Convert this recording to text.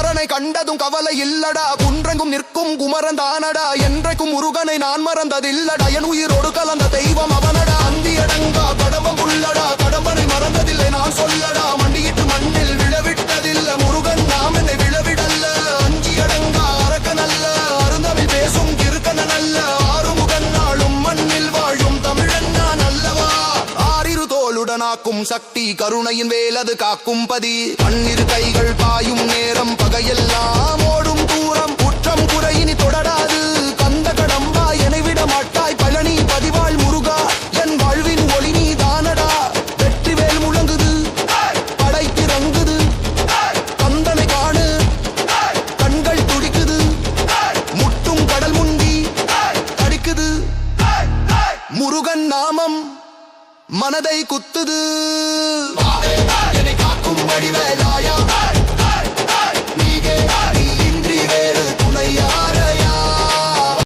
குமரனை கண்டதும் கவலை இல்லடா, குன்றெங்கும் நிற்கும் குமரன் தானடா, என்றைக்கும் முருகனை நான் மறந்ததில்லடா, என் உயிரோடு கலந்த தெய்வம் அவனடா. அந்தியடங்கா கடம்பம் உள்ளடா, கடம்பனை மறந்ததில்லை நான் சொல்லடா, மண்டியிட்டு மண்ணில் விழவிட்டதில்ல முருகன் நாம் என்னை விழவிடல்ல. அஞ்சியடங்கா அரக்கனல்ல, அருந்தமிழ் பேசும் கிறுக்கனல்ல, ஆறுமுகன் நாளும் மண்ணில் வாழும் தமிழன் நான் அல்லவா. ஆறிரு தோளுடனாக்கும் சக்தி, கருணையின் வேலது காக்கும் பதி, பன்னிரு கைகள் பாயும் நேரம் பகையெல்லாம் ஓடும் தூரம், குற்றம் குறையினி தொடராது கந்த கடம்பா என்னை விட மாட்டாய் பழனி பதிவாள் முருகா, என் வாழ்வின் ஒளி நீ தானடா. வெற்றி வேல் முழங்குது படைத்திறங்குது, கந்தனை காணு கண்கள் துடிக்குது, முட்டும் கடல் முண்டி அடிக்குது, முருகன் நாமம் மனதை குத்துது.